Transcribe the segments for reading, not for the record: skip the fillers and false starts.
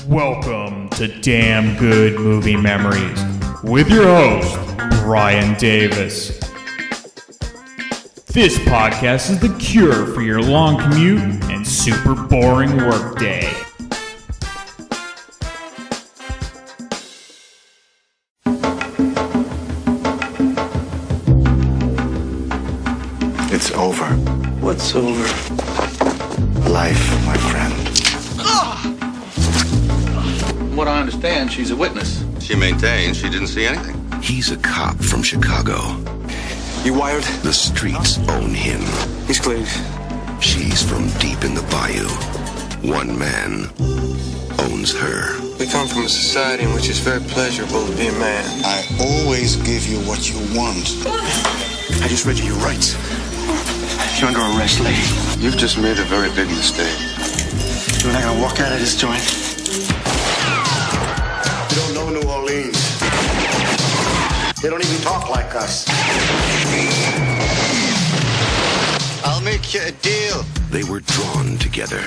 Welcome to Damn Good Movie Memories with your host, Brian Davis. This podcast is the cure for your long commute and super boring workday. It's over. What's over? Life, my friend. From what I understand, she's a witness. She maintains she didn't see anything. He's a cop from Chicago. You wired? The streets own him. He's clean. She's from deep in the bayou. One man owns her. We come from a society in which it's very pleasurable to be a man. I always give you what you want. I just read you your rights. You're under arrest, lady. You've just made a very big mistake. You and I gotta walk out of this joint. You don't know New Orleans. They don't even talk like us. I'll make you a deal. They were drawn together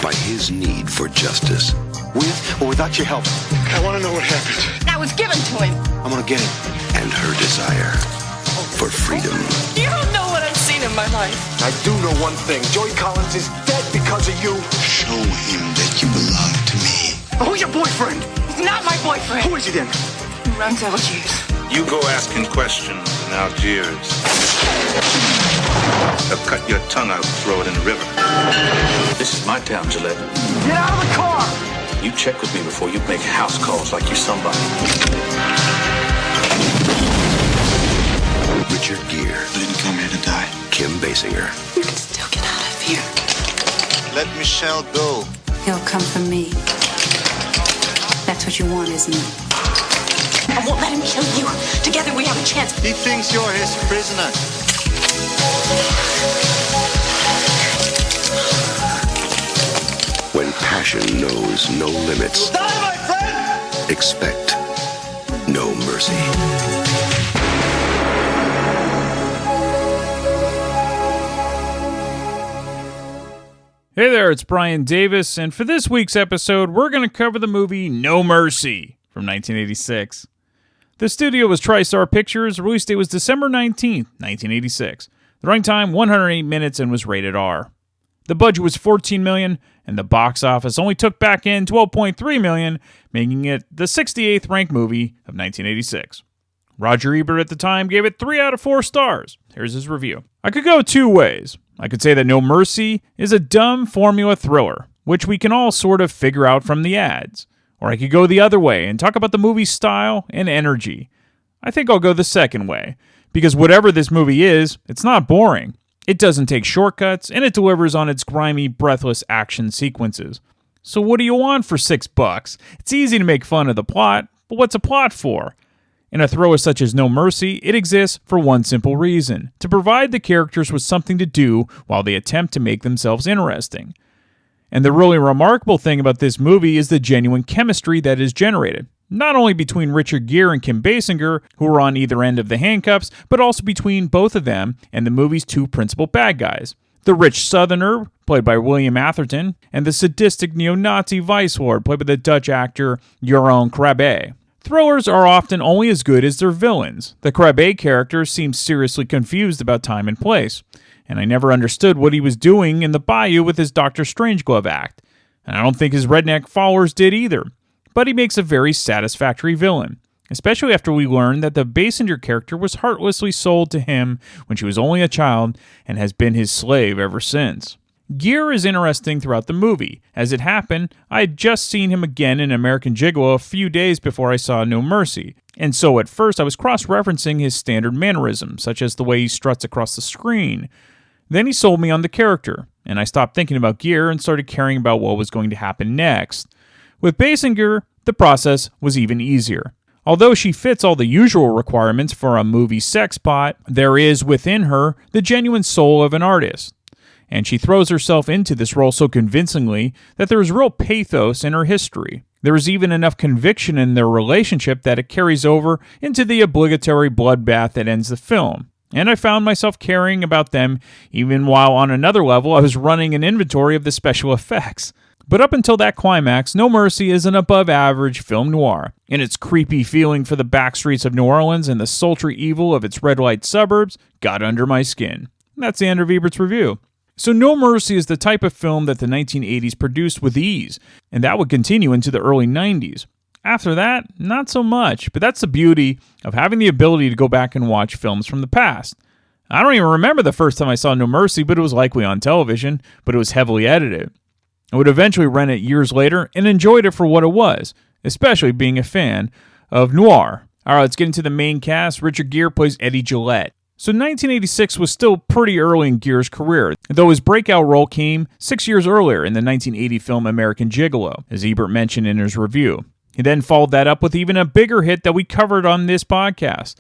by his need for justice. With or without your help. I want to know what happened. That was given to him. I'm gonna get him. And her desire for freedom. You don't know what I've seen in my life. I do know one thing. Joey Collins is dead because of you. Show him that you belong to me. Who's your boyfriend? He's not my boyfriend. Who is he then? He runs Algiers. You go asking questions in Algiers. They'll cut your tongue out and throw it in the river. This is my town, Gillette. Get out of the car! You check with me before you make house calls like you're somebody. Richard Gere. I didn't come here to die. Kim Basinger. You can still get out of here. Let Michelle go. He'll come for me. That's what you want, isn't it? I won't let him kill you. Together we have a chance. He thinks you're his prisoner. When passion knows no limits. Die, my friend! Expect no mercy. Hey there, it's Brian Davis, and for this week's episode, we're going to cover the movie No Mercy from 1986. The studio was TriStar Pictures, release date was December 19th, 1986. The running time, 108 minutes, and was rated R. The budget was $14 million, and the box office only took back in $12.3 million, making it the 68th ranked movie of 1986. Roger Ebert at the time gave it 3 out of 4 stars. Here's his review. I could go two ways. I could say that No Mercy is a dumb formula thriller, which we can all sort of figure out from the ads. Or I could go the other way and talk about the movie's style and energy. I think I'll go the second way, because whatever this movie is, it's not boring. It doesn't take shortcuts, and it delivers on its grimy, breathless action sequences. So what do you want for $6? It's easy to make fun of the plot, but what's a plot for? In a thriller such as No Mercy, it exists for one simple reason: to provide the characters with something to do while they attempt to make themselves interesting. And the really remarkable thing about this movie is the genuine chemistry that is generated, not only between Richard Gere and Kim Basinger, who are on either end of the handcuffs, but also between both of them and the movie's two principal bad guys. The rich southerner, played by William Atherton, and the sadistic neo-Nazi vice lord, played by the Dutch actor Jeroen Krabbé. Thrillers are often only as good as their villains. The Krabbé character seems seriously confused about time and place, and I never understood what he was doing in the bayou with his Dr. Strangeglove act, and I don't think his redneck followers did either. But he makes a very satisfactory villain, especially after we learn that the Basinger character was heartlessly sold to him when she was only a child and has been his slave ever since. Gere is interesting throughout the movie. As it happened, I had just seen him again in American Gigolo a few days before I saw No Mercy, and so at first I was cross-referencing his standard mannerisms, such as the way he struts across the screen. Then he sold me on the character, and I stopped thinking about Gere and started caring about what was going to happen next. With Basinger, the process was even easier. Although she fits all the usual requirements for a movie sex pot, there is within her the genuine soul of an artist. And she throws herself into this role so convincingly that there is real pathos in her history. There is even enough conviction in their relationship that it carries over into the obligatory bloodbath that ends the film. And I found myself caring about them even while on another level I was running an inventory of the special effects. But up until that climax, No Mercy is an above-average film noir, and its creepy feeling for the backstreets of New Orleans and the sultry evil of its red-light suburbs got under my skin. That's Andrew Ebert's review. So No Mercy is the type of film that the 1980s produced with ease, and that would continue into the early 90s. After that, not so much, but that's the beauty of having the ability to go back and watch films from the past. I don't even remember the first time I saw No Mercy, but it was likely on television, but it was heavily edited. I would eventually rent it years later and enjoyed it for what it was, especially being a fan of noir. Alright, let's get into the main cast. Richard Gere plays Eddie Gillette. So 1986 was still pretty early in Gere's career, though his breakout role came 6 years earlier in the 1980 film American Gigolo, as Ebert mentioned in his review. He then followed that up with even a bigger hit that we covered on this podcast.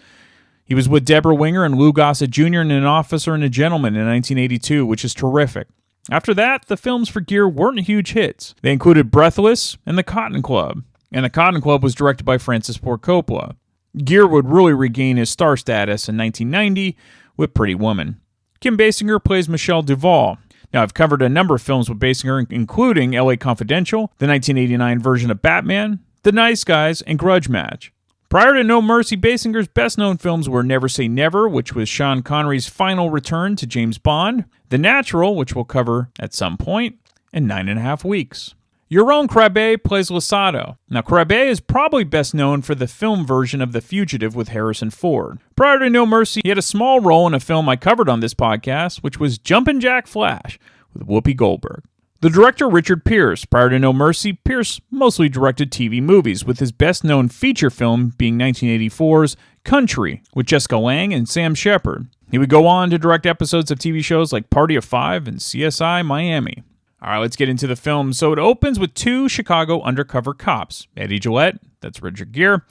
He was with Deborah Winger and Lou Gossett Jr. in An Officer and a Gentleman in 1982, which is terrific. After that, the films for Gere weren't huge hits. They included Breathless and The Cotton Club, and The Cotton Club was directed by Francis Ford Coppola. Gere would really regain his star status in 1990 with Pretty Woman. Kim Basinger plays Michelle Duvall. Now, I've covered a number of films with Basinger, including LA Confidential, the 1989 version of Batman, The Nice Guys, and Grudge Match. Prior to No Mercy, Basinger's best-known films were Never Say Never, which was Sean Connery's final return to James Bond, The Natural, which we'll cover at some point, and 9.5 Weeks. Jeroen Krabbé plays Losado. Now, Krabbé is probably best known for the film version of The Fugitive with Harrison Ford. Prior to No Mercy, he had a small role in a film I covered on this podcast, which was Jumpin' Jack Flash with Whoopi Goldberg. The director Richard Pierce. Prior to No Mercy, Pierce mostly directed TV movies, with his best-known feature film being 1984's Country, with Jessica Lange and Sam Shepard. He would go on to direct episodes of TV shows like Party of Five and CSI Miami. Alright, let's get into the film. So it opens with two Chicago undercover cops, Eddie Gillette, that's Richard Gere,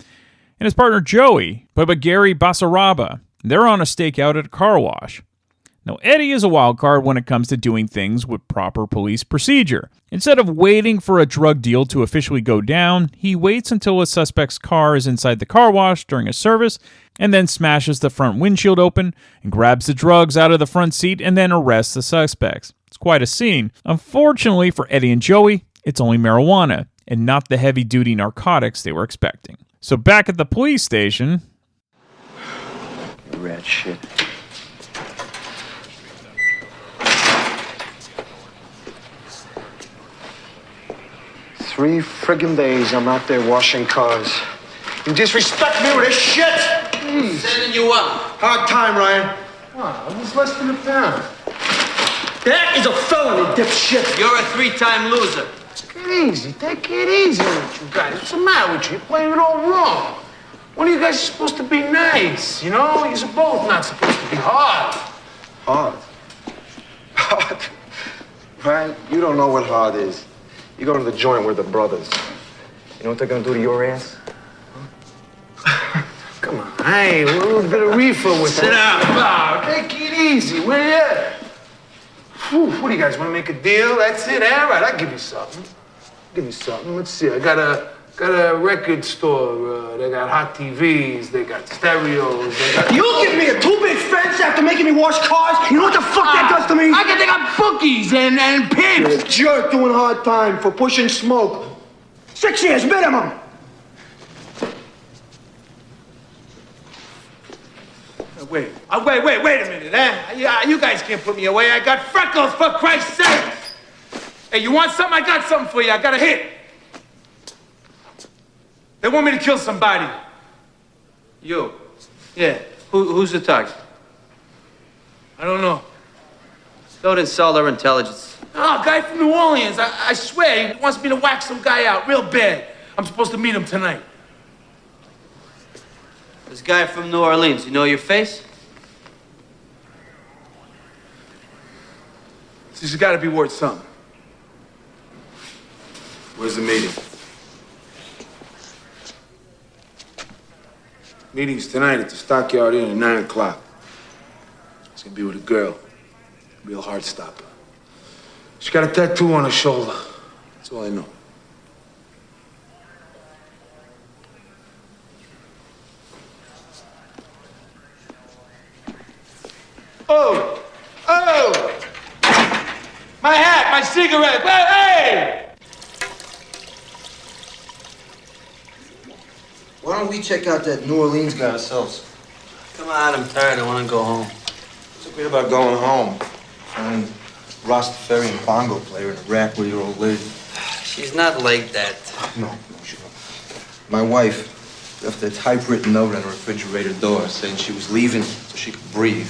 and his partner Joey, played by Gere Basaraba. They're on a stakeout at a car wash. Now, Eddie is a wild card when it comes to doing things with proper police procedure. Instead of waiting for a drug deal to officially go down, he waits until a suspect's car is inside the car wash during a service, and then smashes the front windshield open and grabs the drugs out of the front seat and then arrests the suspects. It's quite a scene. Unfortunately for Eddie and Joey, it's only marijuana, and not the heavy-duty narcotics they were expecting. So back at the police station... Rat shit. Three friggin' days I'm out there washing cars. You disrespect me with this shit? Jeez. Sending you up. Hard time, Ryan. Wow, it was less than a pound. That is a felony, dipshit. You're a 3-time loser. Take it easy. Take it easy with you guys. What's the matter with you? You're playing it all wrong. One of you guys is supposed to be nice, you know? You're both not supposed to be hard. Hard? Hard? Ryan, you don't know what hard is. You go to the joint with the brothers. You know what they're gonna do to your ass? Huh? Come on, hey, a little bit of reefer with Sit down. Oh, take it easy, will ya? Whew, what do you guys want to make a deal? That's it, all right, I'll give you something. Give me something. Let's see. I got a record store. They got hot TVs. They got stereos. They got... You give me a 2-bit fence after making me wash cars? You know what the fuck that does to me? They got bookies and pigs. You're a jerk doing hard time for pushing smoke. 6 years minimum. Wait a minute, eh? You guys can't put me away. I got freckles, for Christ's sake. Hey, you want something? I got something for you. I got a hit. They want me to kill somebody. You? Yeah. Who's the target? I don't know. Don't insult our intelligence. Oh, a guy from New Orleans. I swear, he wants me to whack some guy out real bad. I'm supposed to meet him tonight. This guy from New Orleans, you know your face? This has got to be worth something. Where's the meeting? Meeting's tonight at the Stockyard Inn at 9 o'clock. It's gonna be with a girl. Real heart stopper. She got a tattoo on her shoulder. That's all I know. Oh! My hat, my cigarette. Hey! Why don't we check out that New Orleans guy ourselves? Come on, I'm tired. I want to go home. What's so great about going home? Find Rastafarian bongo player in a rack with your old lady. She's not like that. No, sure. My wife left a typewritten note on the refrigerator door saying she was leaving so she could breathe.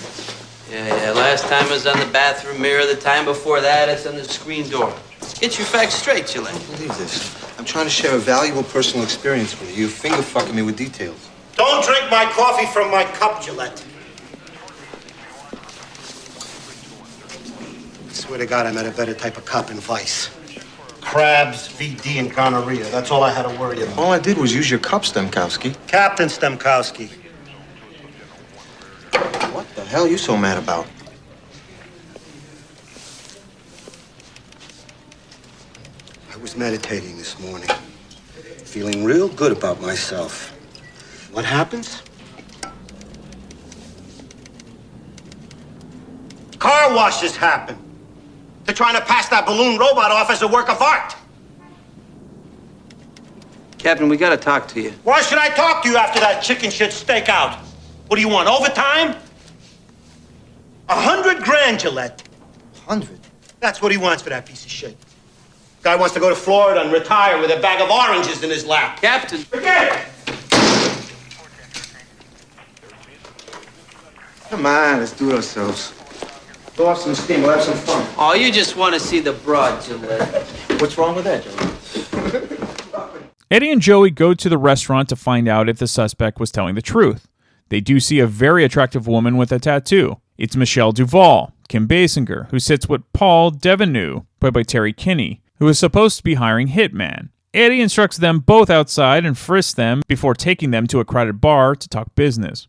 Yeah. Last time it was on the bathroom mirror. The time before that, it's on the screen door. Get your facts straight, Gillette. I don't believe this. I'm trying to share a valuable personal experience with you. You're finger-fucking me with details. Don't drink my coffee from my cup, Gillette. I swear to God, I met a better type of cop in Vice. Crabs, VD, and gonorrhea. That's all I had to worry about. All I did was use your cup, Stemkowski. Captain Stemkowski. What the hell are you so mad about? I was meditating this morning, feeling real good about myself. What happens? Car washes happen. They're trying to pass that balloon robot off as a work of art. Captain, we got to talk to you. Why should I talk to you after that chicken shit stakeout? What do you want, overtime? 100 grand, Gillette. 100? That's what he wants for that piece of shit. Guy wants to go to Florida and retire with a bag of oranges in his lap. Captain. Forget it! Come on, let's do it ourselves. Throw off some steam, we'll have some fun. Oh, you just want to see the broad, Gillette. What's wrong with that, Joey? Eddie and Joey go to the restaurant to find out if the suspect was telling the truth. They do see a very attractive woman with a tattoo. It's Michelle Duvall, Kim Basinger, who sits with Paul Devanue, played by Terry Kinney, who is supposed to be hiring hitman. Eddie instructs them both outside and frisks them before taking them to a crowded bar to talk business.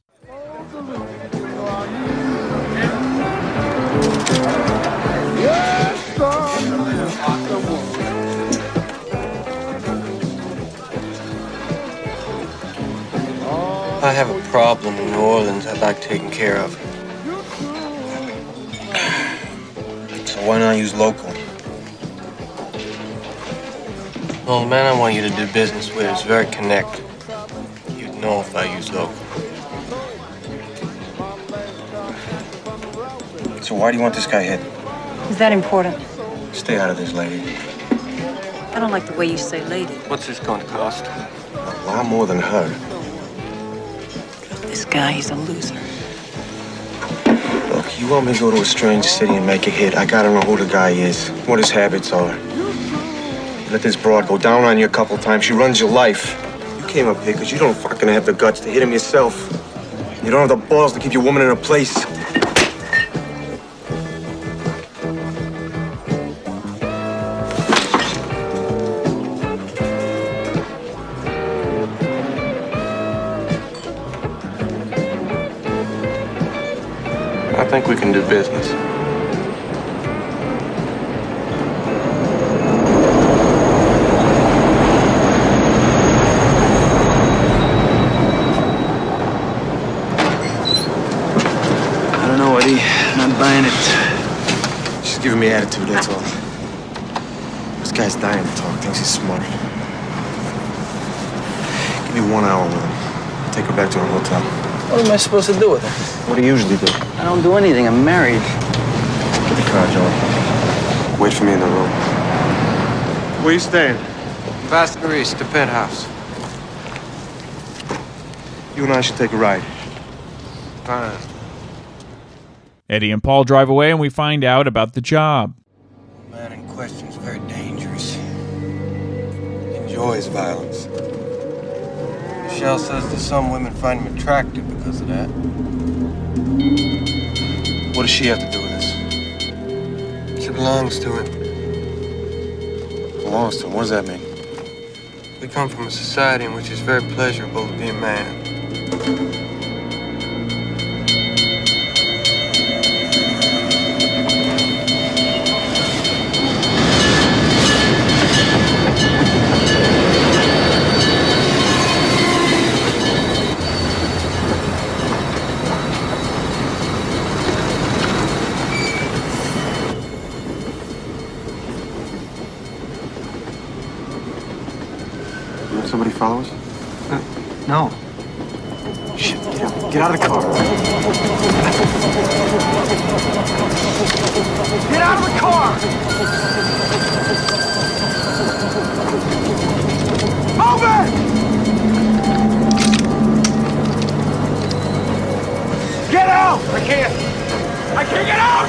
I have a problem in New Orleans I'd like taken care of. So why not use local? Well, the man I want you to do business with is very connected. You'd know if I use local. So why do you want this guy hit? Is that important? Stay out of this, lady. I don't like the way you say lady. What's this going to cost? A lot more than her. This guy, he's a loser. Look, you want me to go to a strange city and make a hit? I gotta know who the guy is, what his habits are. You let this broad go down on you a couple times. She runs your life. You came up here because you don't fucking have the guts to hit him yourself. You don't have the balls to keep your woman in her place. I think we can do business. I don't know, Eddie. Not buying it. She's giving me attitude, that's all. This guy's dying to talk. Thinks he's smart. Give me 1 hour with him. Take her back to her hotel. What am I supposed to do with her? What do you usually do? I don't do anything. I'm married. Get the car, Joey. Wait for me in the room. Where you staying? Vascular East, the penthouse. You and I should take a ride. Fine. Eddie and Paul drive away and we find out about the job. The man in question's very dangerous. He enjoys violence. Michelle says that some women find him attractive because of that. What does she have to do with this? She belongs to him. Belongs to him? What does that mean? We come from a society in which it's very pleasurable to be a man. Somebody follow us? No. Shit, get out of the car. Get out of the car! Move it! Get out! I can't get out!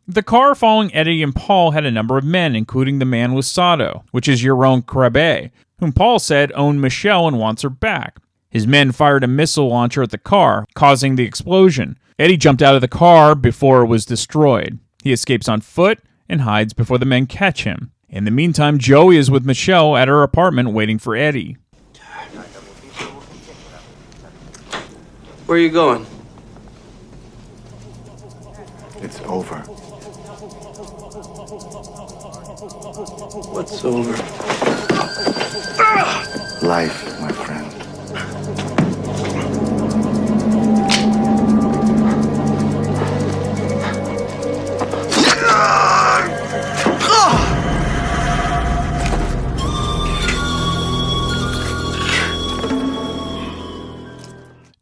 The car following Eddie and Paul had a number of men, including the man with Sato, which is Jeroen Krabbé, whom Paul said owned Michelle and wants her back. His men fired a missile launcher at the car, causing the explosion. Eddie jumped out of the car before it was destroyed. He escapes on foot and hides before the men catch him. In the meantime, Joey is with Michelle at her apartment waiting for Eddie. Where are you going? It's over. What's over? Life, my friend.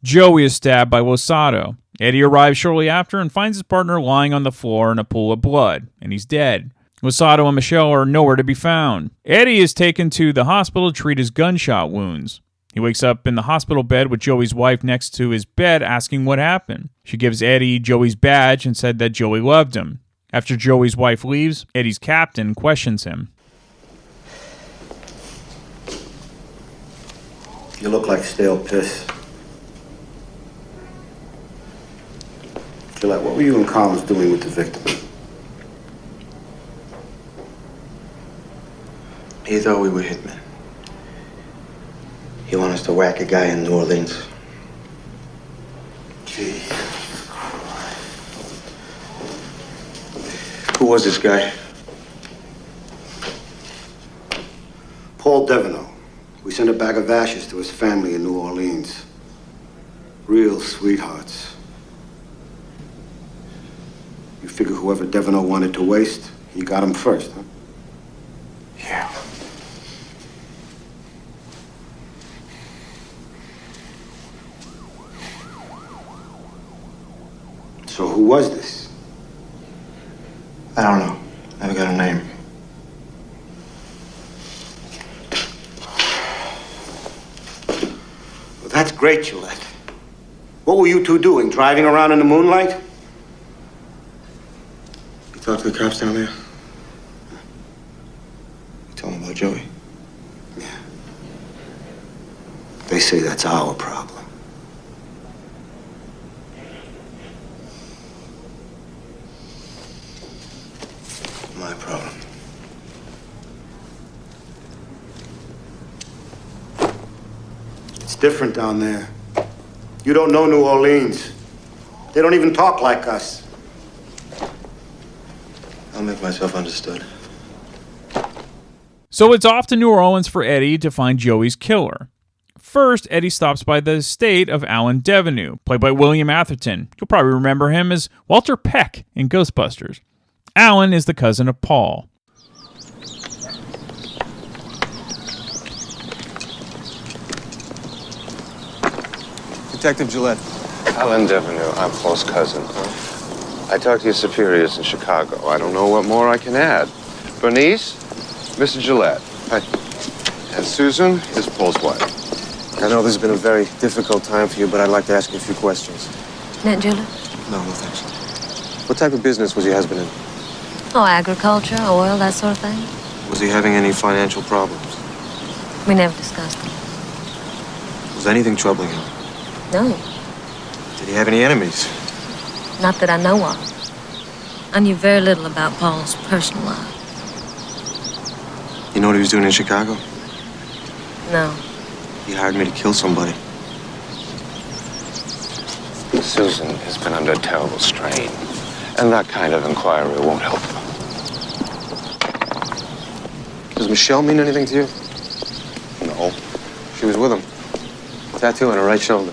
Joey is stabbed by Wasato. Eddie arrives shortly after and finds his partner lying on the floor in a pool of blood, and he's dead. Wasato and Michelle are nowhere to be found. Eddie is taken to the hospital to treat his gunshot wounds. He wakes up in the hospital bed with Joey's wife next to his bed asking what happened. She gives Eddie Joey's badge and said that Joey loved him. After Joey's wife leaves, Eddie's captain questions him. You look like stale piss. Gillette, what were you and Collins doing with the victim? He thought we were hitmen. He wanted us to whack a guy in New Orleans. Jesus Christ. Who was this guy? Paul Deveneaux. We sent a bag of ashes to his family in New Orleans. Real sweethearts. You figure whoever Deveneaux wanted to waste, he got him first, huh? Yeah. So who was this? I don't know. Never got a name. Well, that's great, Gillette. What were you two doing? Driving around in the moonlight? You talked to the cops down there? You told them about Joey? Yeah. They say that's our problem. My problem. It's different down there. You don't know New Orleans. They don't even talk like us. I'll make myself understood. So it's off to New Orleans for Eddie to find Joey's killer. First, Eddie stops by the estate of Alan Deveneaux, played by William Atherton. You'll probably remember him as Walter Peck in Ghostbusters. Alan is the cousin of Paul. Detective Gillette. Alan Deveneaux, I'm Paul's cousin. I talked to your superiors in Chicago. I don't know what more I can add. Bernice, Mr. Gillette. Hi. And Susan is Paul's wife. I know this has been a very difficult time for you, but I'd like to ask you a few questions. Aunt Julia? No, thanks. What type of business was your husband in? Oh, agriculture, oil, that sort of thing. Was he having any financial problems? We never discussed them. Was anything troubling him? No, Did he have any enemies? not that I know of. I knew very little about Paul's personal life. You know what he was doing in Chicago? No. He hired me to kill somebody. Susan has been under terrible strain, and that kind of inquiry won't help. Does Michelle mean anything to you? No. She was with him. Tattoo on her right shoulder.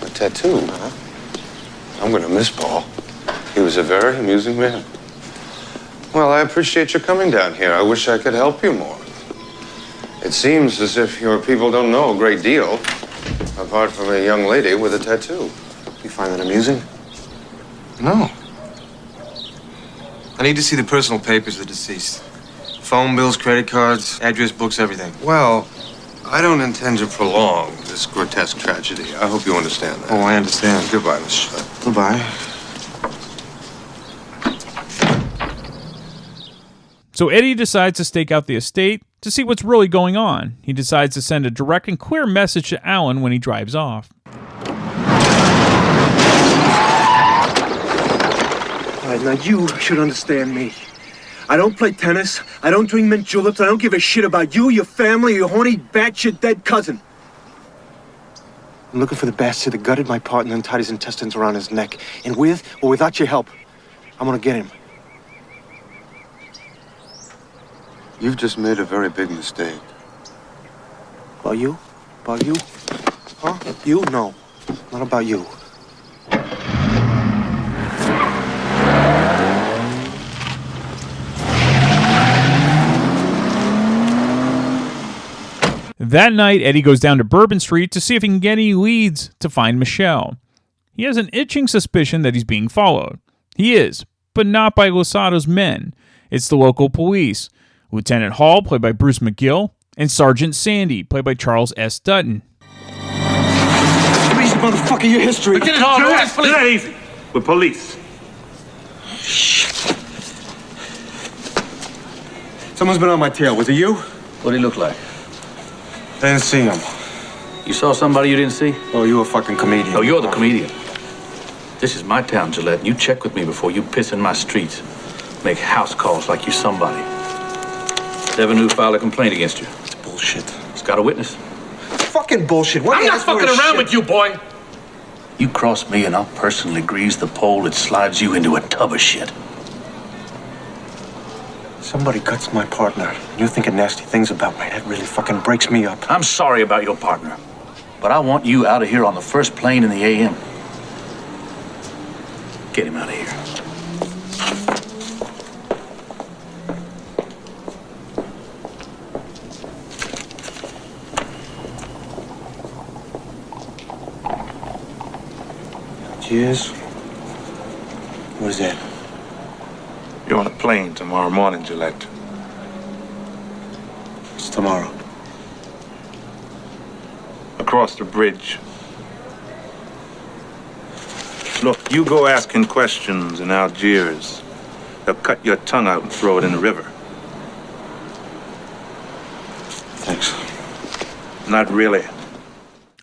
A tattoo? I'm gonna miss Paul. He was a very amusing man. Well, I appreciate your coming down here. I wish I could help you more. It seems as if your people don't know a great deal, apart from a young lady with a tattoo. You find that amusing? No. I need to see the personal papers of the deceased. Phone bills, credit cards, address books, everything. Well, I don't intend to prolong this grotesque tragedy. I hope you understand that. Oh, I understand. Goodbye, Miss Schlepp. Goodbye. So Eddie decides to stake out the estate to see what's really going on. He decides to send a direct and clear message to Alan when he drives off. All right, now you should understand me. I don't play tennis. I don't drink mint juleps. I don't give a shit about you, your family, your horny, batshit dead cousin. I'm looking for the bastard that gutted my partner and tied his intestines around his neck. And with or without your help, I'm gonna get him. You've just made a very big mistake. About you? About you? Huh? You? No. Not about you. That night, Eddie goes down to Bourbon Street to see if he can get any leads to find Michelle. He has an itching suspicion that he's being followed. He is, but not by Losato's men. It's the local police. Lieutenant Hall, played by Bruce McGill, and Sergeant Sandy, played by Charles S. Dutton. Easy, motherfucker, your history. Get it all right. It's not easy. We're police. Shit. Someone's been on my tail. Was it you? What did he look like? I didn't see him. You saw somebody you didn't see? Oh, you a fucking comedian. Oh, you're the comedian. This is my town, Gillette, and you check with me before you piss in my streets. Make house calls like you somebody. Devenu filed a complaint against you. It's bullshit. He's got a witness. Fucking bullshit. What I'm not fucking around with you, boy. You cross me and I'll personally grease the pole that slides you into a tub of shit. Somebody cuts my partner. You're thinking nasty things about me. That really fucking breaks me up. I'm sorry about your partner, but I want you out of here on the first plane in the AM. Get him out of here. Cheers. What is that? You're on a plane tomorrow morning, Gillette. It's tomorrow. Across the bridge. Look, you go asking questions in Algiers. They'll cut your tongue out and throw it in the river. Thanks. Not really.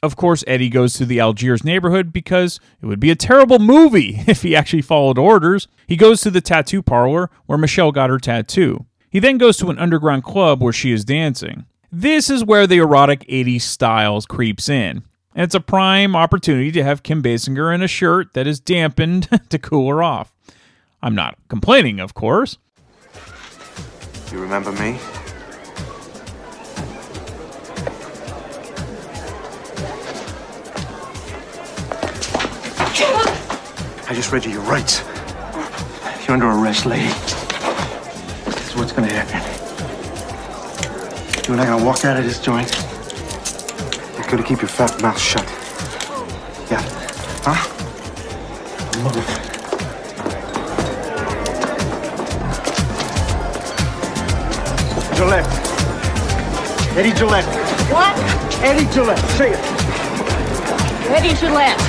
Of course, Eddie goes to the Algiers neighborhood because it would be a terrible movie if he actually followed orders. He goes to the tattoo parlor where Michelle got her tattoo. He then goes to an underground club where she is dancing. This is where the erotic 80s styles creeps in. And it's a prime opportunity to have Kim Basinger in a shirt that is dampened to cool her off. I'm not complaining, of course. You remember me? I just read you your rights. You're under arrest, lady. This is what's gonna happen. You and I gonna walk out of this joint. You gotta keep your fat mouth shut. Yeah. Huh? Move. Gillette. Eddie Gillette. What? Eddie Gillette. Say it. Eddie Gillette.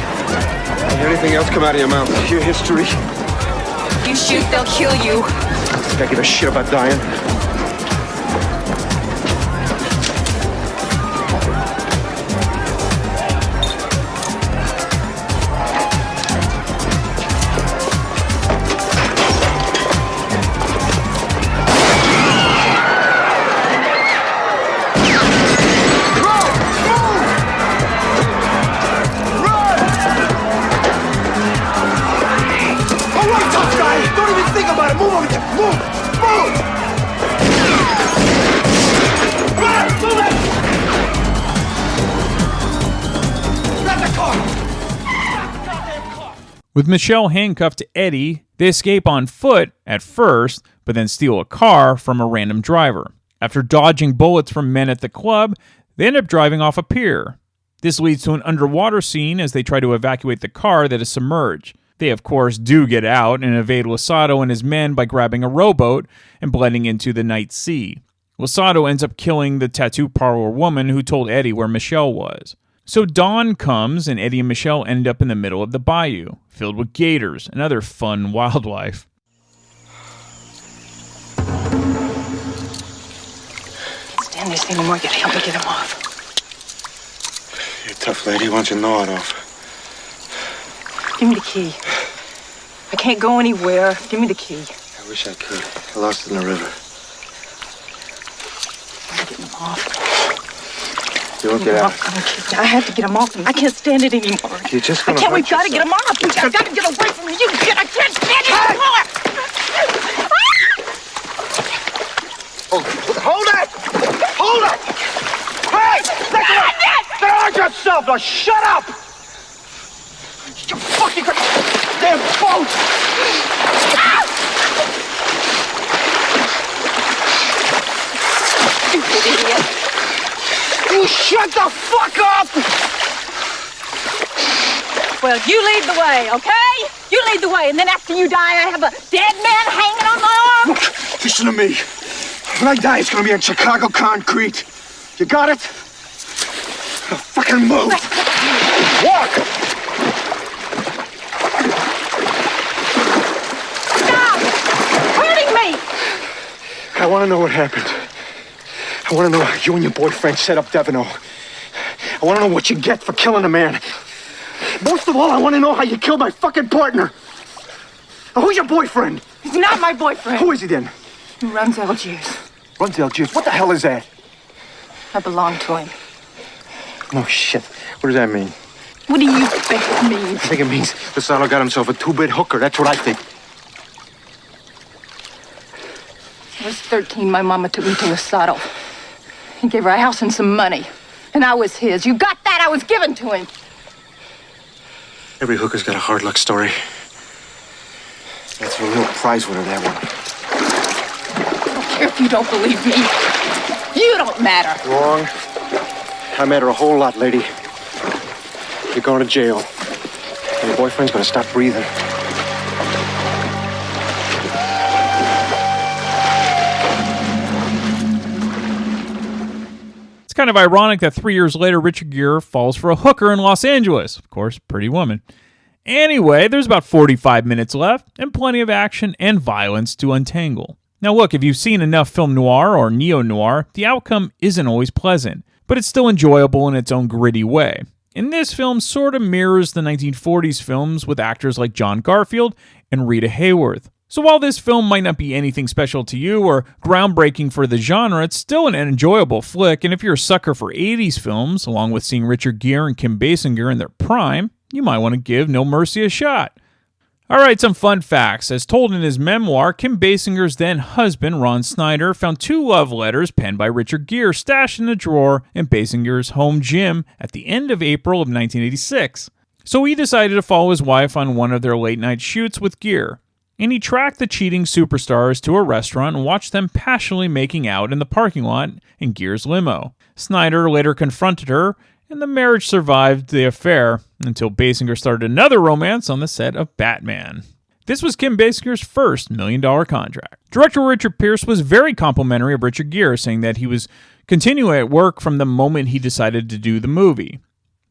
Anything else come out of your mouth? Your history. You shoot, they'll kill you. Think I give a shit about dying? Don't even think about it. Move over there. Move. Move. With Michelle handcuffed to Eddie, they escape on foot at first, but then steal a car from a random driver. After dodging bullets from men at the club, they end up driving off a pier. This leads to an underwater scene as they try to evacuate the car that is submerged. They, of course, do get out and evade Losado and his men by grabbing a rowboat and blending into the night sea. Losado ends up killing the tattoo parlor woman who told Eddie where Michelle was. So dawn comes, and Eddie and Michelle end up in the middle of the bayou, filled with gators and other fun wildlife. Stand this anymore. You gotta help me get him off. You're a tough lady. Why don't you gnaw it off? Give me the key. I can't go anywhere. Give me the key. I wish I could. I lost it in the river. I'm getting him off. You won't get out. I have to get him off. I can't stand it anymore. You're just gonna We've got to get him off. I've got to get away from you. I can't stand it anymore. Hold it! Hold it! Hey! Guard yourself! Now shut up! You fucking damn boat! Stupid idiot. You shut the fuck up! Well, you lead the way, okay? You lead the way, and then after you die, I have a dead man hanging on my arm. Look, listen to me. When I die, it's gonna be on Chicago concrete. You got it? Now fucking move. Walk! Stop! Hurting me! I want to know what happened. I want to know how you and your boyfriend set up Devino. I want to know what you get for killing a man. Most of all, I want to know how you killed my fucking partner. Now, who's your boyfriend? He's not my boyfriend. Who is he then? He runs LG's. Runs LG's? What the hell is that? I belong to him. No shit. What does that mean? What do you think it means? I think it means Losado got himself a two-bit hooker. That's what I think. I was 13. My mama took me to Losado. He gave her a house and some money. And I was his. You got that? I was given to him. Every hooker's got a hard luck story. That's a real prize winner, that one. I don't care if you don't believe me. You don't matter. Wrong. I matter a whole lot, lady. You're going to jail. And your boyfriend's gonna stop breathing. It's kind of ironic that 3 years later, Richard Gere falls for a hooker in Los Angeles. Of course, pretty woman. Anyway, there's about 45 minutes left, and plenty of action and violence to untangle. Now look, if you've seen enough film noir or neo-noir, the outcome isn't always pleasant, but it's still enjoyable in its own gritty way. And this film sort of mirrors the 1940s films with actors like John Garfield and Rita Hayworth. So while this film might not be anything special to you or groundbreaking for the genre, it's still an enjoyable flick, and if you're a sucker for 80s films, along with seeing Richard Gere and Kim Basinger in their prime, you might want to give No Mercy a shot. Alright, some fun facts. As told in his memoir, Kim Basinger's then husband, Ron Snyder, found 2 love letters penned by Richard Gere stashed in a drawer in Basinger's home gym at the end of April of 1986. So he decided to follow his wife on one of their late-night shoots with Gere. And he tracked the cheating superstars to a restaurant and watched them passionately making out in the parking lot in Gere's limo. Snyder later confronted her, and the marriage survived the affair until Basinger started another romance on the set of Batman. This was Kim Basinger's first $1 million contract. Director Richard Pierce was very complimentary of Richard Gere, saying that he was continuing at work from the moment he decided to do the movie.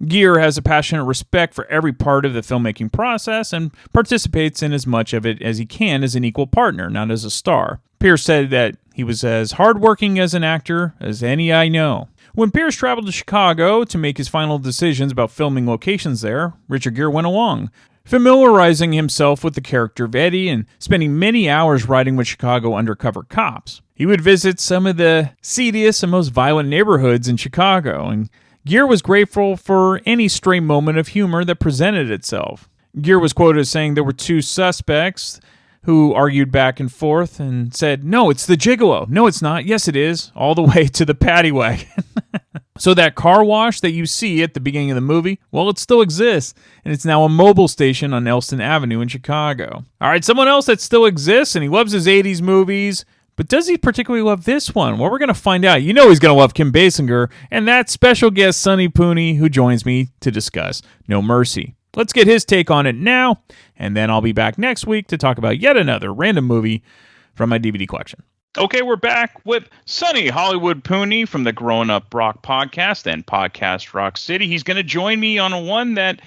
Gere has a passionate respect for every part of the filmmaking process and participates in as much of it as he can as an equal partner, not as a star. Pierce said that he was as hardworking as an actor as any I know. When Pierce traveled to Chicago to make his final decisions about filming locations there, Richard Gere went along, familiarizing himself with the character of Eddie and spending many hours riding with Chicago undercover cops. He would visit some of the seediest and most violent neighborhoods in Chicago, and Gere was grateful for any stray moment of humor that presented itself. Gere was quoted as saying there were 2 suspects who argued back and forth and said, "No, it's the gigolo. No, it's not. Yes, it is." All the way to the paddy wagon. So that car wash that you see at the beginning of the movie, well, it still exists, and it's now a mobile station on Elston Avenue in Chicago. All right, someone else that still exists, and he loves his 80s movies, but does he particularly love this one? Well, we're going to find out. You know he's going to love Kim Basinger, and that's special guest Sonny Pooney, who joins me to discuss No Mercy. Let's get his take on it now, and then I'll be back next week to talk about yet another random movie from my DVD collection. Okay, we're back with Sonny Hollywood Pooney from the Growing Up Rock podcast and Podcast Rock City. He's going to join me on one that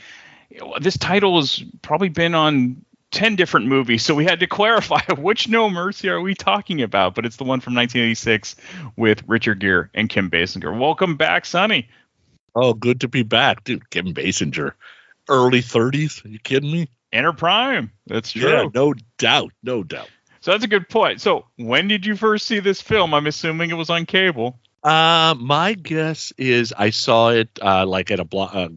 this title has probably been on 10 different movies, so we had to clarify which No Mercy are we talking about, but it's the one from 1986 with Richard Gere and Kim Basinger. Welcome back, Sonny. Oh, good to be back. Dude, Kim Basinger. Early 30s? Are you kidding me? In her prime. That's true. Yeah, no doubt. No doubt. So that's a good point. So when did you first see this film? I'm assuming it was on cable. My guess is I saw it like at a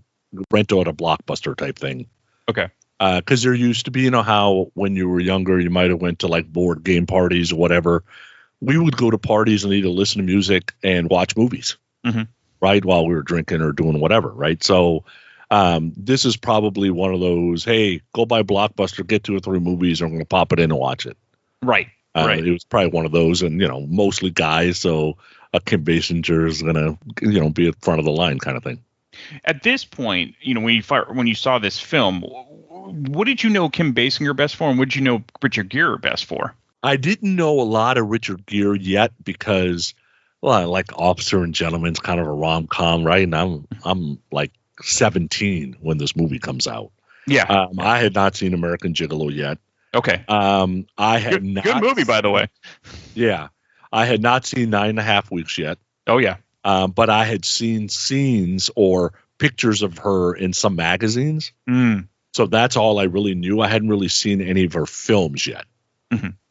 rental at a Blockbuster type thing. Okay. Because there used to be, you know how when you were younger, you might have went to like board game parties or whatever. We would go to parties and either listen to music and watch movies, right, while we were drinking or doing whatever, right? So this is probably one of those, hey, go by Blockbuster, get 2 or 3 movies, and I'm going to pop it in and watch it. Right. Right. It was probably one of those, and mostly guys, so Kim Basinger is gonna be at front of the line kind of thing. At this point, when you saw this film, what did you know Kim Basinger best for, and what did you know Richard Gere best for? I didn't know a lot of Richard Gere yet because, well, I like Officer and Gentleman's kind of a rom-com, right? And I'm like 17 when this movie comes out. Yeah. I had not seen American Gigolo yet. Okay. I had not. Good movie, by the way. Yeah, I had not seen 9.5 Weeks yet. Oh yeah. But I had seen scenes or pictures of her in some magazines. So that's all I really knew. I hadn't really seen any of her films yet.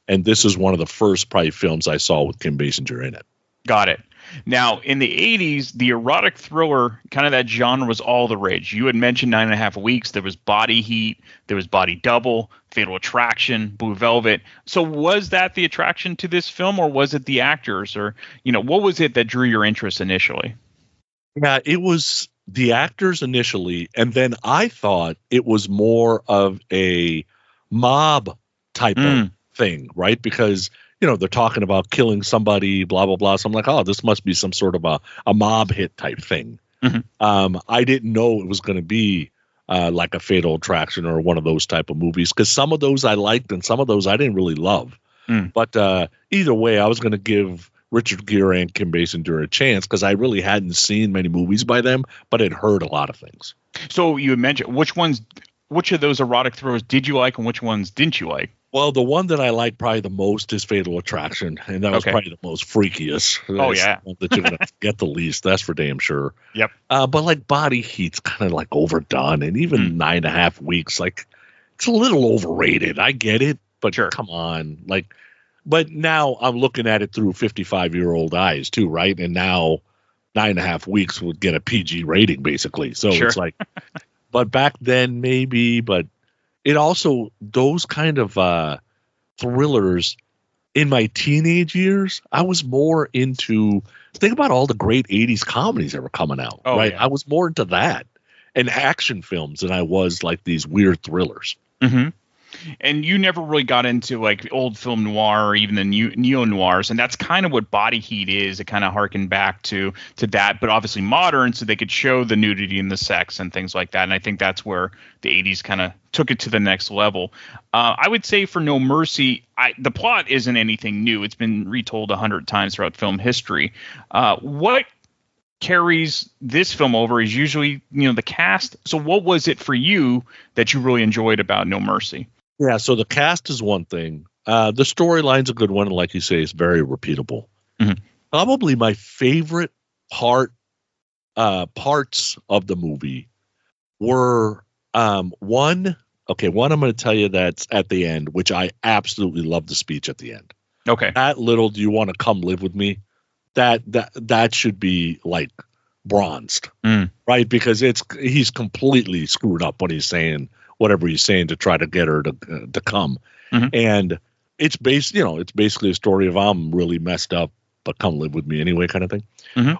And this is one of the first probably films I saw with Kim Basinger in it. Got it. Now, in the 80s, the erotic thriller, kind of that genre, was all the rage. You had mentioned 9.5 Weeks. There was Body Heat. There was Body Double, Fatal Attraction, Blue Velvet. So was that the attraction to this film, or was it the actors? Or, what was it that drew your interest initially? Yeah, it was the actors initially, and then I thought it was more of a mob type of thing, right? Because they're talking about killing somebody, blah, blah, blah. So I'm like, oh, this must be some sort of a mob hit type thing. I didn't know it was going to be like a Fatal Attraction or one of those type of movies, because some of those I liked and some of those I didn't really love. But either way, I was going to give Richard Gere and Kim Basinger a chance because I really hadn't seen many movies by them, but had heard a lot of things. So you mentioned which of those erotic thrillers did you like and which ones didn't you like? Well, the one that I like probably the most is Fatal Attraction, and that was probably the most freakiest. Oh, yeah. That you're going to get the least, that's for damn sure. Yep. But like Body Heat's kind of like overdone, and even 9.5 Weeks, like it's a little overrated. I get it, but come on. But now I'm looking at it through 55-year-old eyes too, right? And now 9.5 Weeks would get a PG rating, basically. So it's like, but back then maybe, but it also, those kind of thrillers in my teenage years, I was more into, think about all the great 80s comedies that were coming out, right? Yeah. I was more into that and action films than I was like these weird thrillers. And you never really got into like old film noir or even the neo-noirs, and that's kind of what Body Heat is. It kind of harkened back to that, but obviously modern, so they could show the nudity and the sex and things like that. And I think that's where the 80s kind of took it to the next level. I would say for No Mercy, the plot isn't anything new. It's been retold 100 times throughout film history. What carries this film over is usually, the cast. So what was it for you that you really enjoyed about No Mercy? Yeah, so the cast is one thing. The storyline's a good one, and like you say, it's very repeatable. Probably my favorite parts of the movie were one I'm going to tell you that's at the end, which I absolutely love the speech at the end. Okay. That little, do you want to come live with me? That should be like bronzed, right? Because he's completely screwed up when he's saying whatever he's saying to try to get her to come. And it's basically a story of I'm really messed up, but come live with me anyway, kind of thing.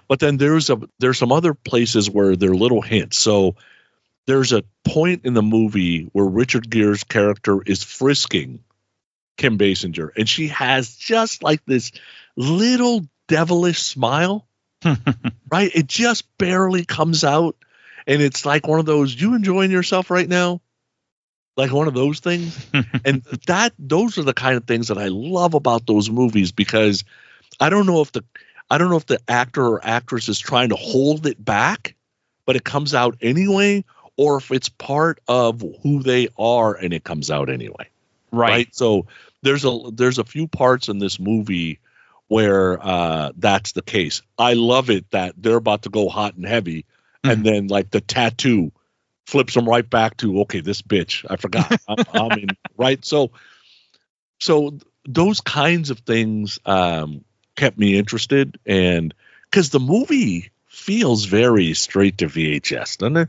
But then there's some other places where they're little hints. So there's a point in the movie where Richard Gere's character is frisking Kim Basinger, and she has just like this little devilish smile, right? It just barely comes out, and it's like one of those, you enjoying yourself right now? Like one of those things. And those are the kind of things that I love about those movies, because I don't know if the actor or actress is trying to hold it back, but it comes out anyway, or if it's part of who they are and it comes out anyway. Right. So there's a few parts in this movie where that's the case. I love it that they're about to go hot and heavy, and then like the tattoo flips them right back to, okay, this bitch, I forgot. I'm in, right. So those kinds of things kept me interested, and because the movie feels very straight to VHS, doesn't it?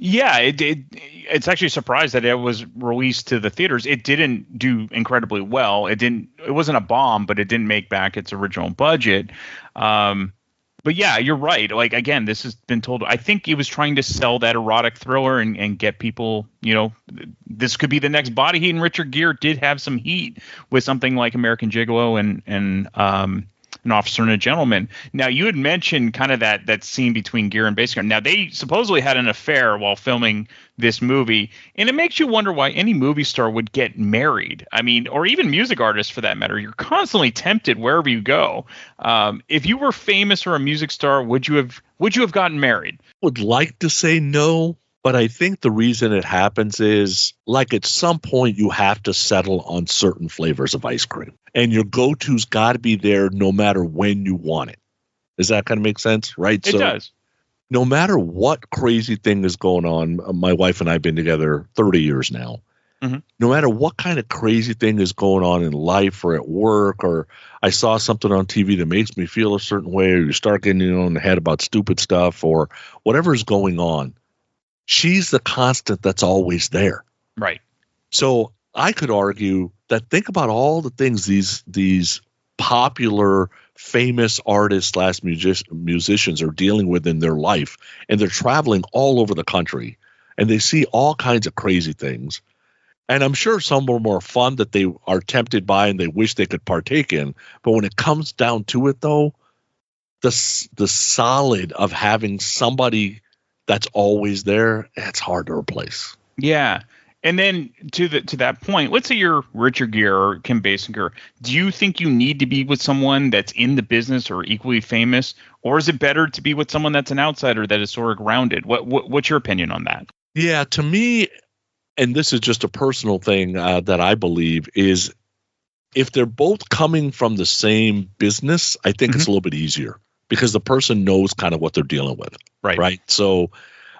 Yeah, it's actually surprised that it was released to the theaters. It didn't do incredibly well. It wasn't a bomb, but it didn't make back its original budget. But yeah, you're right. Like, again, this has been told. I think he was trying to sell that erotic thriller and get people, this could be the next Body Heat. And Richard Gere did have some heat with something like American Gigolo and An Officer and a Gentleman. Now, you had mentioned kind of that scene between Gere and Basinger. Now, they supposedly had an affair while filming this movie, and it makes you wonder why any movie star would get married. I mean, or even music artists for that matter. You're constantly tempted wherever you go. If you were famous or a music star, would you have gotten married? Would like to say no, but I think the reason it happens is, like, at some point you have to settle on certain flavors of ice cream, and your go-to's got to be there no matter when you want it. Does that kind of make sense? Right? It does. No matter what crazy thing is going on, my wife and I have been together 30 years now. No matter what kind of crazy thing is going on in life or at work, or I saw something on TV that makes me feel a certain way, or you start getting in the head about stupid stuff or whatever's going on, she's the constant that's always there. Right. So I could argue that, think about all the things these popular, famous artists / musicians are dealing with in their life, and they're traveling all over the country, and they see all kinds of crazy things. And I'm sure some are more fun that they are tempted by and they wish they could partake in. But when it comes down to it, though, the solid of having somebody that's always there, it's hard to replace. Yeah. And then to that point, let's say you're Richard Gere or Kim Basinger. Do you think you need to be with someone that's in the business or equally famous, or is it better to be with someone that's an outsider that is sort of grounded? What's your opinion on that? Yeah, to me, and this is just a personal thing that I believe, is if they're both coming from the same business, I think it's a little bit easier because the person knows kind of what they're dealing with. Right. So,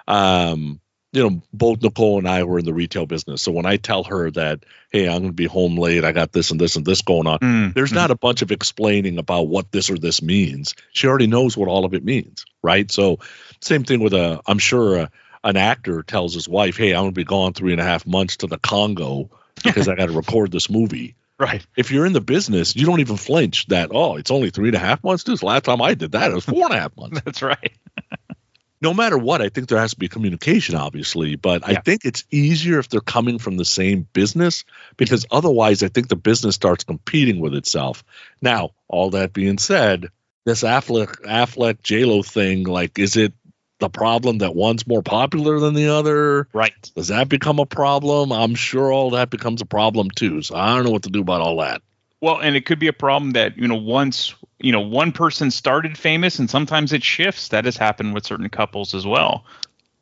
both Nicole and I were in the retail business. So when I tell her that, hey, I'm going to be home late, I got this and this and this going on, there's not a bunch of explaining about what this or this means. She already knows what all of it means. Right. So same thing with I'm sure an actor tells his wife, hey, I'm going to be gone 3.5 months to the Congo because I got to record this movie. Right. If you're in the business, you don't even flinch that, it's only 3.5 months. Dude, the last time I did that, it was 4.5 months. That's right. No matter what, I think there has to be communication, obviously, but I think it's easier if they're coming from the same business, because otherwise I think the business starts competing with itself. Now, all that being said, this Affleck J-Lo thing, like, is it the problem that one's more popular than the other? Right. Does that become a problem? I'm sure all that becomes a problem too. So I don't know what to do about all that. Well, and it could be a problem that, once, one person started famous, and sometimes it shifts. That has happened with certain couples as well.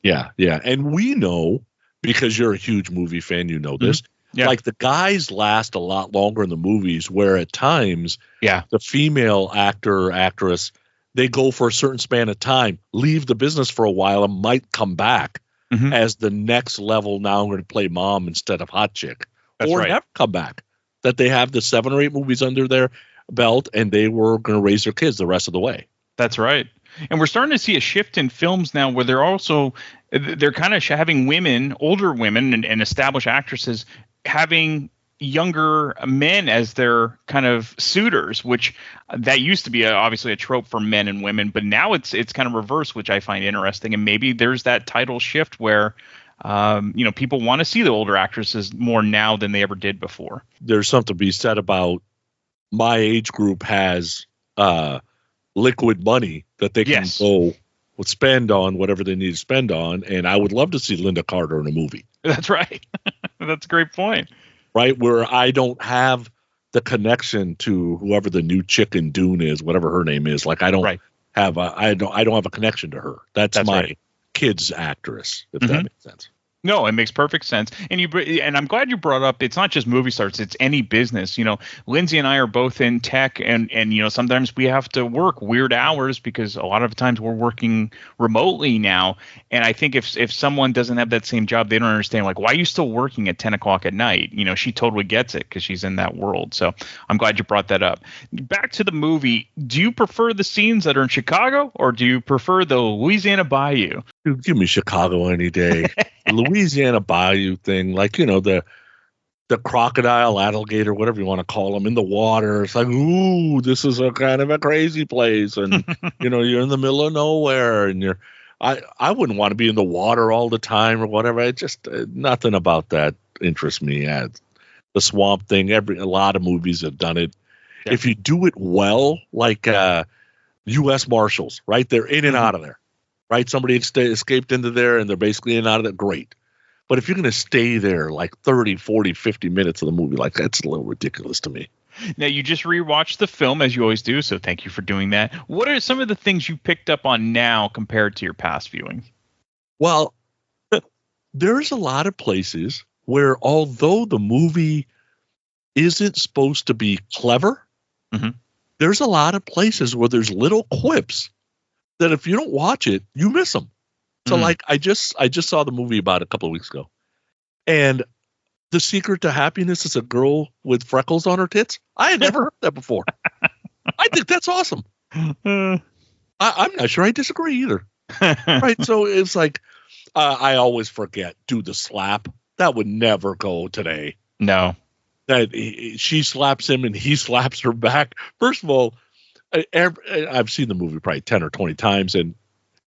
Yeah. And we know, because you're a huge movie fan, you know this. Yeah. Like, the guys last a lot longer in the movies, where at times the female actor or actress, they go for a certain span of time, leave the business for a while, and might come back as the next level. Now I'm going to play mom instead of hot chick. That's or right. never come back. That they have the 7 or 8 movies under their belt, and they were going to raise their kids the rest of the way. That's right. And we're starting to see a shift in films now where they're kind of having women, older women and established actresses having younger men as their kind of suitors, which that used to be obviously a trope for men and women, but now it's kind of reversed, which I find interesting. And maybe there's that title shift where people want to see the older actresses more now than they ever did before. There's something to be said about my age group has liquid money that they can go spend on whatever they need to spend on. And I would love to see Linda Carter in a movie. That's right. That's a great point. Right, where I don't have the connection to whoever the new chick in Dune is, whatever her name is. Like I don't have a connection to her. That's my kid's actress, if that makes sense. No, it makes perfect sense. And I'm glad you brought up, it's not just movie stars, it's any business. Lindsay and I are both in tech and sometimes we have to work weird hours because a lot of times we're working remotely now. And I think if someone doesn't have that same job, they don't understand, like, why are you still working at 10 o'clock at night? She totally gets it because she's in that world. So I'm glad you brought that up. Back to the movie. Do you prefer the scenes that are in Chicago or do you prefer the Louisiana Bayou? Dude, give me Chicago any day. The Louisiana Bayou thing, like, the crocodile, alligator, whatever you want to call them, in the water. It's like, ooh, this is a kind of a crazy place. And, you're in the middle of nowhere and I wouldn't want to be in the water all the time or whatever. It just, nothing about that interests me. The swamp thing, a lot of movies have done it. Yeah. If you do it well, like U.S. Marshals, right? They're in and out of there. Right, somebody escaped into there, and they're basically in and out of it. Great. But if you're going to stay there like 30, 40, 50 minutes of the movie, like that's a little ridiculous to me. Now, you just rewatched the film, as you always do, so thank you for doing that. What are some of the things you picked up on now compared to your past viewing? Well, there's a lot of places where, although the movie isn't supposed to be clever, there's a lot of places where there's little quips that if you don't watch it, you miss them. So like I just saw the movie about a couple of weeks ago, and the secret to happiness is a girl with freckles on her tits. I had never heard that before. I think that's awesome. I'm not sure I disagree either. Right. So it's like, I always forget, do the slap. That would never go today. No. That she slaps him and he slaps her back. First of all, I've seen the movie probably 10 or 20 times, and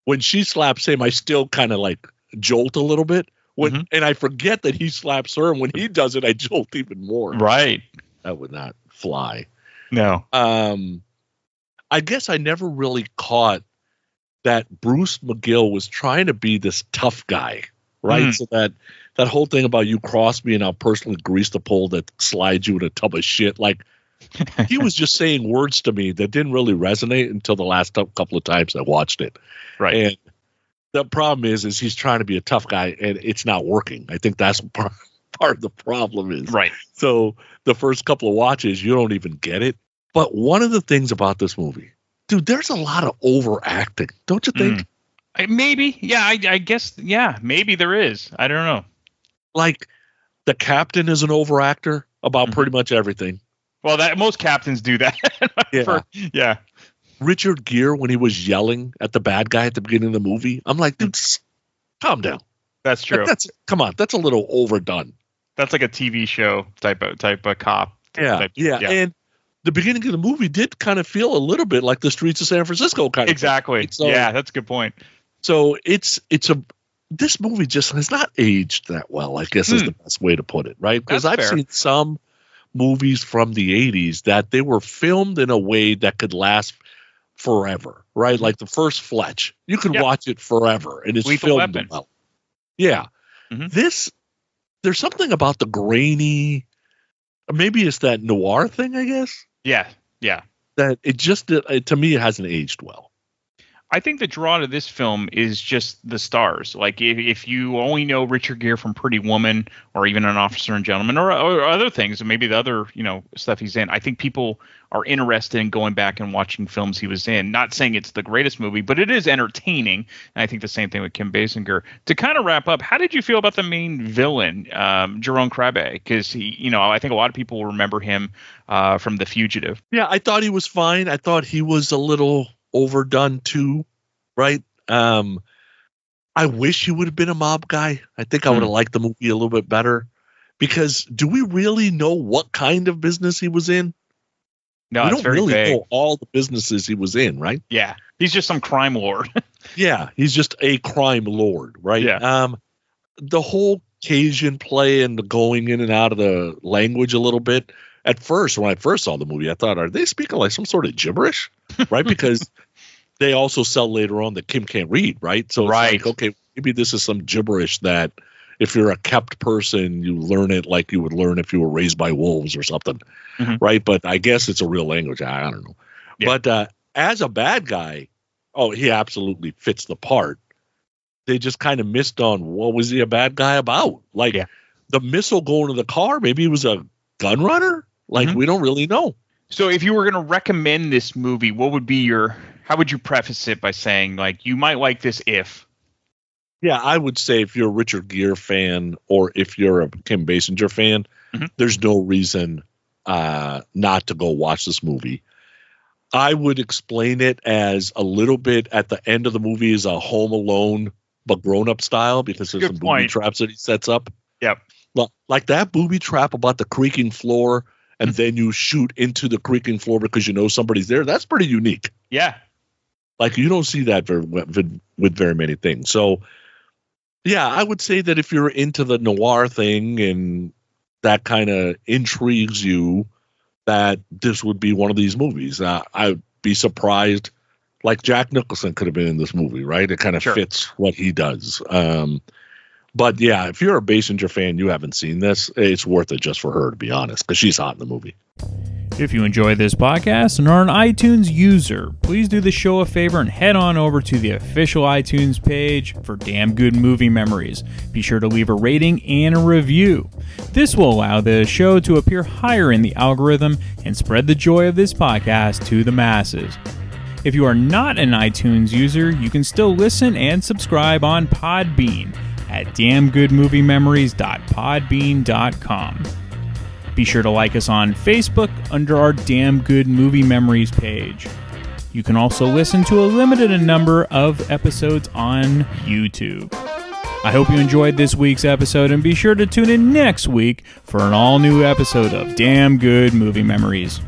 when she slaps him, I still kind of like jolt a little bit. And I forget that he slaps her, and when he does it, I jolt even more. Right. That would not fly. No. I guess I never really caught that Bruce McGill was trying to be this tough guy, right? So that whole thing about you cross me and I'll personally grease the pole that slides you in a tub of shit, like, he was just saying words to me that didn't really resonate until the last couple of times I watched it. Right. And the problem is he's trying to be a tough guy and it's not working. I think that's part of the problem is. Right. So the first couple of watches, you don't even get it. But one of the things about this movie, dude, there's a lot of overacting. Don't you think? Maybe. Yeah, I guess. Yeah, maybe there is. I don't know. Like the captain is an overactor about pretty much everything. Well, most captains do that. Yeah. Richard Gere, when he was yelling at the bad guy at the beginning of the movie, I'm like, dude, calm down. That's true. Come on, that's a little overdone. That's like a TV show type of cop. Yeah. And the beginning of the movie did kind of feel a little bit like the streets of San Francisco kind of. Exactly. So, yeah, that's a good point. So this movie just has not aged that well, I guess is the best way to put it, right? Because I've seen some movies from the 80s that they were filmed in a way that could last forever, right? Like the first Fletch. You could watch it forever and it's Lethal filmed Weapon. well. Yeah. There's something about the grainy, maybe it's that noir thing, I guess. Yeah. That to me, it hasn't aged well. I think the draw to this film is just the stars. Like if you only know Richard Gere from Pretty Woman or even An Officer and Gentleman or other things, and maybe the other stuff he's in, I think people are interested in going back and watching films he was in. Not saying it's the greatest movie, but it is entertaining. And I think the same thing with Kim Basinger. To kind of wrap up, how did you feel about the main villain, Jeroen Krabbé? Because he, I think a lot of people will remember him from The Fugitive. Yeah, I thought he was fine. I thought he was a little overdone too, right? I wish he would have been a mob guy. I think I would have liked the movie a little bit better because do we really know what kind of business he was in? No, we it's don't very really vague. know all the businesses he was in, right? Yeah, he's just some crime lord. Yeah, he's just a crime lord, right? Yeah. The whole Cajun play and the going in and out of the language a little bit. At first, when I first saw the movie, I thought, are they speaking like some sort of gibberish? Right? Because they also sell later on that Kim can't read, right? So it's like, okay, maybe this is some gibberish that if you're a kept person, you learn it like you would learn if you were raised by wolves or something, right? But I guess it's a real language. I don't know. Yeah. But as a bad guy, he absolutely fits the part. They just kind of missed on what was he a bad guy about? Like the missile going to the car, maybe he was a gun runner? Like we don't really know. So if you were going to recommend this movie, what would be how would you preface it by saying, like, you might like this if? Yeah, I would say if you're a Richard Gere fan or if you're a Kim Basinger fan, there's no reason not to go watch this movie. I would explain it as a little bit at the end of the movie is a Home Alone, but grown-up style, because there's some booby traps that he sets up. Yep. Like that booby trap about the creaking floor, and then you shoot into the creaking floor because you know somebody's there. That's pretty unique. Yeah. Like you don't see that with very many things. So, yeah, I would say that if you're into the noir thing and that kind of intrigues you, that this would be one of these movies. I'd be surprised. Like Jack Nicholson could have been in this movie, right? It kind of fits what he does. But yeah, if you're a Basinger fan, you haven't seen this, it's worth it just for her, to be honest, because she's hot in the movie. If you enjoy this podcast and are an iTunes user, please do the show a favor and head on over to the official iTunes page for Damn Good Movie Memories. Be sure to leave a rating and a review. This will allow the show to appear higher in the algorithm and spread the joy of this podcast to the masses. If you are not an iTunes user, you can still listen and subscribe on Podbean at damngoodmoviememories.podbean.com. Be sure to like us on Facebook under our Damn Good Movie Memories page. You can also listen to a limited number of episodes on YouTube. I hope you enjoyed this week's episode, and be sure to tune in next week for an all-new episode of Damn Good Movie Memories.